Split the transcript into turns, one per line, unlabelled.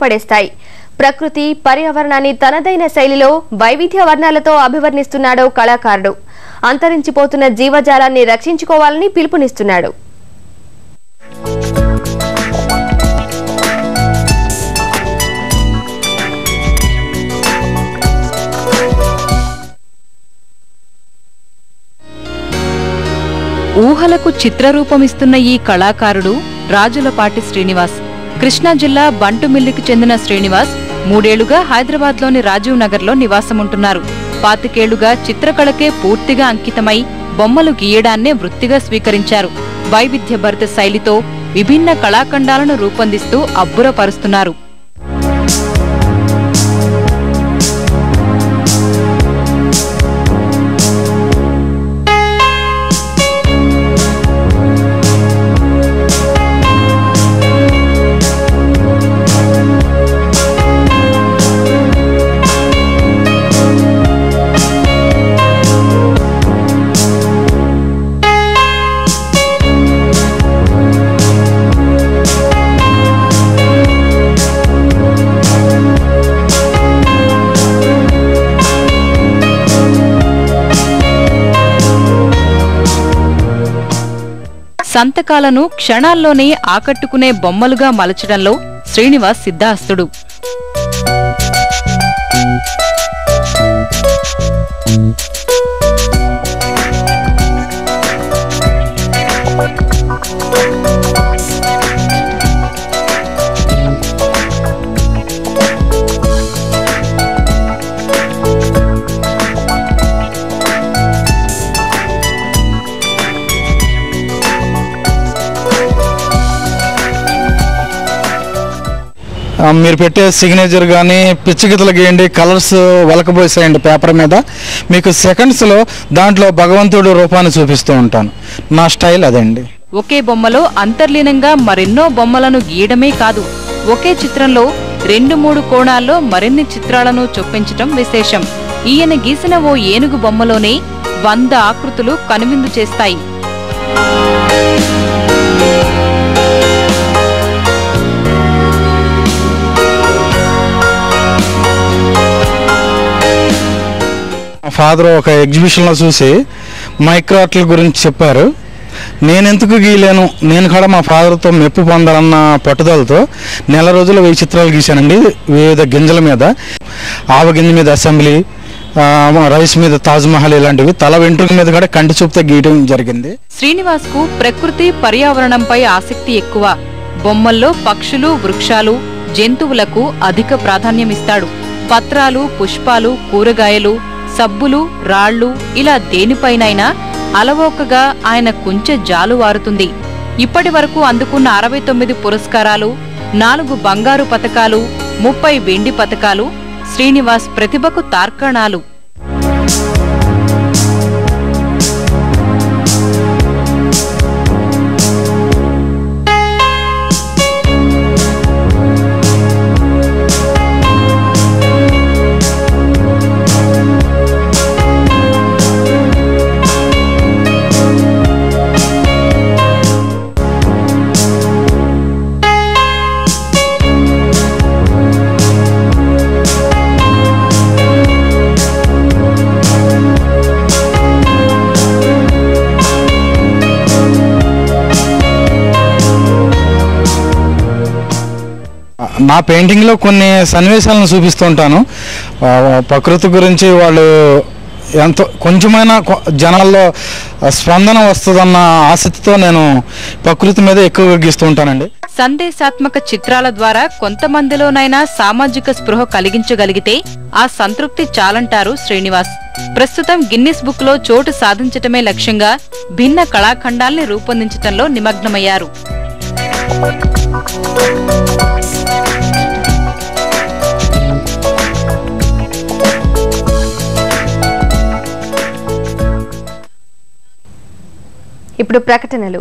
పడేస్తాయి. ప్రకృతి పర్యావరణాన్ని తనదైన శైలిలో వైవిధ్య వర్ణాలతో అభివర్ణిస్తున్నాడు కళాకారుడు. అంతరించిపోతున్న జీవజాలాన్ని రక్షించుకోవాలని పిలుపునిస్తున్నాడు.
ఊహలకు చిత్రరూపమిస్తున్న ఈ కళాకారుడు రాజులపాటి శ్రీనివాస్. కృష్ణా జిల్లా బంటుమిల్లికి చెందిన శ్రీనివాస్ 3 ఏళ్లుగా హైదరాబాద్లోని రాజీవ్ నగర్లో నివాసముంటున్నారు. 25 ఏళ్లుగా చిత్రకళకే పూర్తిగా అంకితమై బొమ్మలు గీయడాన్నే వృత్తిగా స్వీకరించారు. వైవిధ్యభరిత శైలితో విభిన్న కళాఖండాలను రూపొందిస్తూ అబ్బురపరుస్తున్నారు. సంతకాలను క్షణాల్లోనే ఆకట్టుకునే బొమ్మలుగా మలచడంలో శ్రీనివాస్ సిద్ధహస్తుడు.
మీరు పెట్టే సిగ్నేచర్ కానీ పిచ్చిగీతలు గీయండి, కలర్స్ వలకబోసేయండి పేపర్ మీద, మీకు సెకండ్స్లో దాంట్లో భగవంతుడు రూపాన్ని చూపిస్తూ ఉంటాను. నా స్టైల్ అదండి.
ఒకే బొమ్మలో అంతర్లీనంగా మరెన్నో బొమ్మలను గీయడమే కాదు, ఒకే చిత్రంలో 2-3 కోణాల్లో మరిన్ని చిత్రాలను చొప్పించటం విశేషం. ఈయన గీసిన ఓ ఏనుగు బొమ్మలోనే 100 ఆకృతులు కనువిందు చేస్తాయి.
ఫాదర్ ఒక ఎగ్జిబిషన్లో చూసి మైక్రో ఆర్ట్ల గురించి చెప్పారు. నేనెందుకు గీయలేను, నేను కూడా మా ఫాదర్తో మెప్పు పొందాలన్న పట్టుదలతో నెల రోజులు 1000 చిత్రాలు గీశానండి. వివిధ గింజల మీద, ఆవగింజ మీద అసెంబ్లీ, రైస్ మీద తాజ్మహల్, ఇలాంటివి తల వెంట్రుక మీద కూడా కంటి చూపుతో గీయడం జరిగింది.
శ్రీనివాస్ కు ప్రకృతి పర్యావరణంపై ఆసక్తి ఎక్కువ. బొమ్మల్లో పక్షులు, వృక్షాలు, జంతువులకు అధిక ప్రాధాన్యమిస్తాడు. పత్రాలు, పుష్పాలు, కూరగాయలు, సబ్బులు, రాళ్లు ఇలా దేనిపైనైనా అలవోకగా ఆయన కుంచె జాలువారుతుంది. ఇప్పటి వరకు అందుకున్న 69 పురస్కారాలు, 4 బంగారు పతకాలు, 30 వెండి పతకాలు శ్రీనివాస్ ప్రతిభకు తార్కాణాలు.
నా పెయింటింగ్లో కొన్ని సన్నివేశాలను చూపిస్తూ ఉంటాను. ప్రకృతి గురించి వాళ్ళు ఎంతో కొంచెమైనా జనాల్లో స్పందన వస్తుందన్న ఆసక్తితో నేను ప్రకృతి మీద ఎక్కువగా గీస్తూ ఉంటానండి.
సందేశాత్మక చిత్రాల ద్వారా కొంతమందిలోనైనా సామాజిక స్పృహ కలిగించగలిగితే ఆ సంతృప్తి చాలంటారు శ్రీనివాస్. ప్రస్తుతం గిన్నిస్ బుక్ లో చోటు సాధించటమే లక్ష్యంగా భిన్న కళాఖండాల్ని రూపొందించటంలో నిమగ్నమయ్యారు.
ఇప్పుడు ప్రకటనలు.